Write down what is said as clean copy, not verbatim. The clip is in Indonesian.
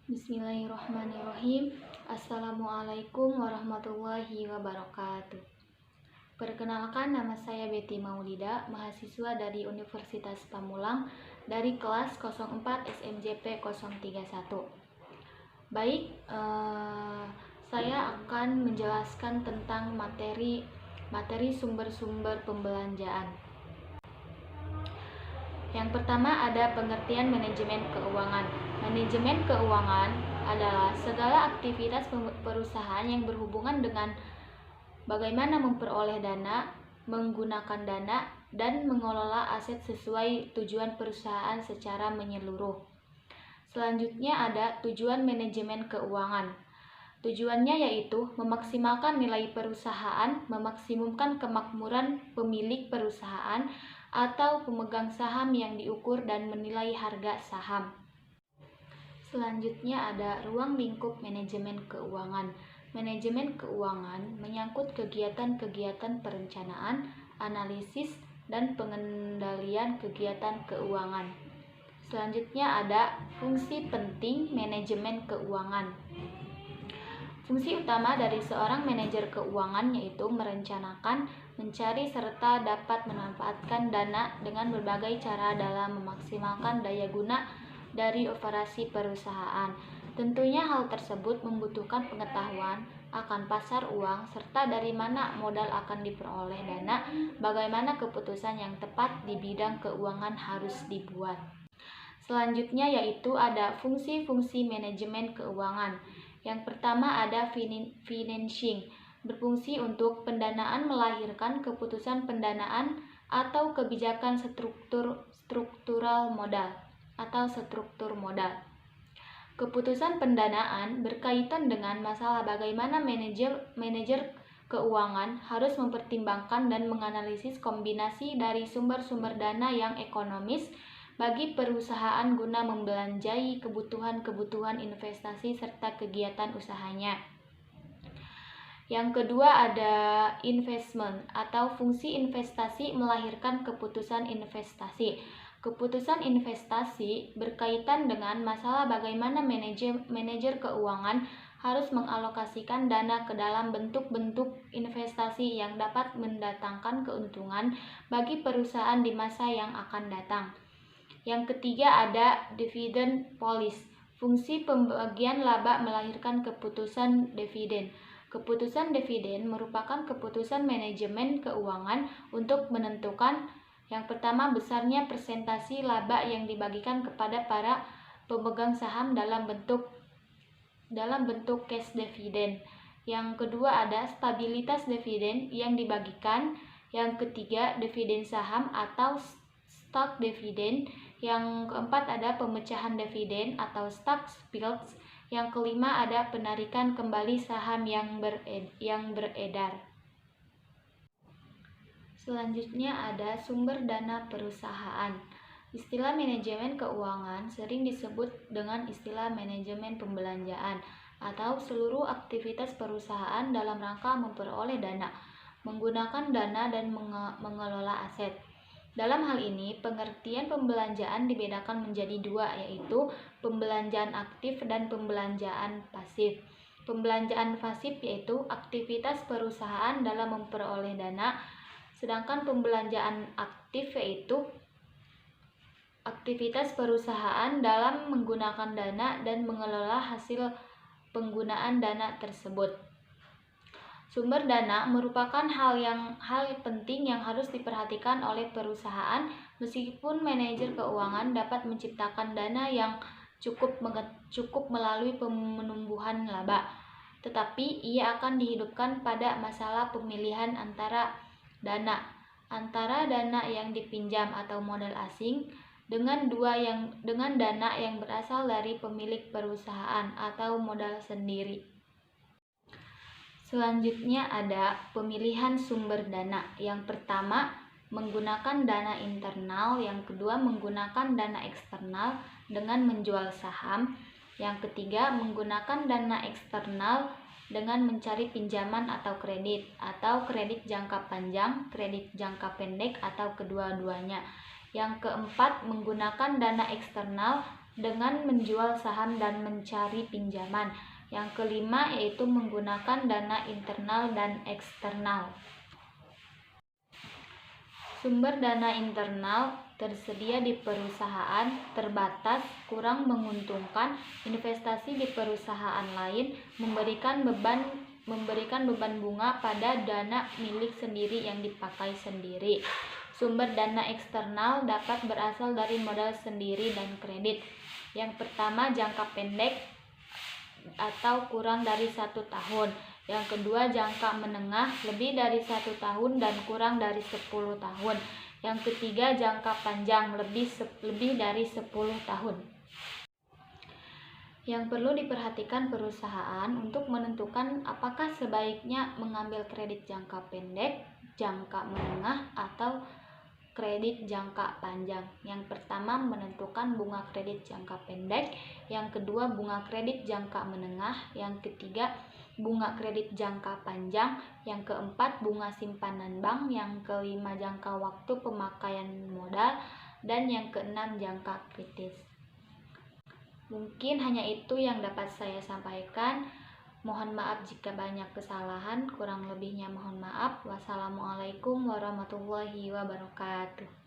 Bismillahirrahmanirrahim. Assalamualaikum warahmatullahi wabarakatuh. Perkenalkan, nama saya Betty Maulida, mahasiswa dari Universitas Pamulang dari kelas 04 SMJP 031. Baik, saya akan menjelaskan tentang materi sumber-sumber pembelanjaan. Yang pertama ada pengertian manajemen keuangan. Manajemen keuangan adalah segala aktivitas perusahaan yang berhubungan dengan bagaimana memperoleh dana, menggunakan dana, dan mengelola aset sesuai tujuan perusahaan secara menyeluruh. Selanjutnya ada tujuan manajemen keuangan. Tujuannya yaitu memaksimalkan nilai perusahaan, memaksimumkan kemakmuran pemilik perusahaan atau pemegang saham yang diukur dan menilai harga saham. Selanjutnya ada ruang lingkup manajemen keuangan. Manajemen keuangan menyangkut kegiatan-kegiatan perencanaan, analisis, dan pengendalian kegiatan keuangan. Selanjutnya ada fungsi penting manajemen keuangan. Fungsi utama dari seorang manajer keuangan yaitu merencanakan, mencari serta dapat memanfaatkan dana dengan berbagai cara dalam memaksimalkan daya guna dari operasi perusahaan. Tentunya hal tersebut membutuhkan pengetahuan akan pasar uang serta dari mana modal akan diperoleh dana, bagaimana keputusan yang tepat di bidang keuangan harus dibuat. Selanjutnya yaitu ada fungsi-fungsi manajemen keuangan. Yang pertama ada financing, berfungsi untuk pendanaan melahirkan keputusan pendanaan atau kebijakan struktural modal atau struktur modal. Keputusan pendanaan berkaitan dengan masalah bagaimana manajer keuangan harus mempertimbangkan dan menganalisis kombinasi dari sumber-sumber dana yang ekonomis bagi perusahaan guna membelanjai kebutuhan-kebutuhan investasi serta kegiatan usahanya. Yang kedua ada investment atau fungsi investasi melahirkan keputusan investasi. Keputusan investasi berkaitan dengan masalah bagaimana manajer keuangan harus mengalokasikan dana ke dalam bentuk-bentuk investasi yang dapat mendatangkan keuntungan bagi perusahaan di masa yang akan datang. Yang ketiga ada dividend policy. Fungsi pembagian laba melahirkan keputusan dividen. Keputusan dividen merupakan keputusan manajemen keuangan untuk menentukan yang pertama besarnya persentase laba yang dibagikan kepada para pemegang saham dalam bentuk cash dividend. Yang kedua ada stabilitas dividen yang dibagikan. Yang ketiga dividen saham atau stock dividend. Yang keempat ada pemecahan dividen atau stock splits. Yang kelima ada penarikan kembali saham yang beredar. Selanjutnya ada sumber dana perusahaan. Istilah manajemen keuangan sering disebut dengan istilah manajemen pembelanjaan atau seluruh aktivitas perusahaan dalam rangka memperoleh dana, menggunakan dana dan mengelola aset. Dalam hal ini, pengertian pembelanjaan dibedakan menjadi dua, yaitu pembelanjaan aktif dan pembelanjaan pasif. Pembelanjaan pasif yaitu aktivitas perusahaan dalam memperoleh dana, sedangkan pembelanjaan aktif yaitu aktivitas perusahaan dalam menggunakan dana dan mengelola hasil penggunaan dana tersebut. Sumber dana merupakan hal penting yang harus diperhatikan oleh perusahaan meskipun manajer keuangan dapat menciptakan dana yang cukup melalui penumbuhan laba, tetapi ia akan dihidupkan pada masalah pemilihan antara dana yang dipinjam atau modal asing dengan dana yang berasal dari pemilik perusahaan atau modal sendiri. Selanjutnya ada pemilihan sumber dana. Yang pertama, menggunakan dana internal. Yang kedua, menggunakan dana eksternal dengan menjual saham. Yang ketiga, menggunakan dana eksternal dengan mencari pinjaman atau kredit jangka panjang, kredit jangka pendek, atau kedua-duanya. Yang keempat, menggunakan dana eksternal dengan menjual saham dan mencari pinjaman. Yang kelima yaitu menggunakan dana internal dan eksternal. Sumber dana internal tersedia di perusahaan, terbatas, kurang menguntungkan. Investasi di perusahaan lain, memberikan beban bunga pada dana milik sendiri yang dipakai sendiri. Sumber dana eksternal dapat berasal dari modal sendiri dan kredit. Yang pertama, jangka pendek atau kurang dari 1 tahun. Yang kedua, jangka menengah lebih dari 1 tahun dan kurang dari 10 tahun. Yang ketiga, jangka panjang lebih dari 10 tahun. Yang perlu diperhatikan perusahaan untuk menentukan apakah sebaiknya mengambil kredit jangka pendek, jangka menengah, atau kredit jangka panjang. Yang pertama, menentukan bunga kredit jangka pendek. Yang kedua, bunga kredit jangka menengah. Yang ketiga, bunga kredit jangka panjang. Yang keempat, bunga simpanan bank. Yang kelima, jangka waktu pemakaian modal. Dan yang keenam, jangka kritis. Mungkin hanya itu yang dapat saya sampaikan. Mohon maaf jika banyak kesalahan, kurang lebihnya mohon maaf. Wassalamualaikum warahmatullahi wabarakatuh.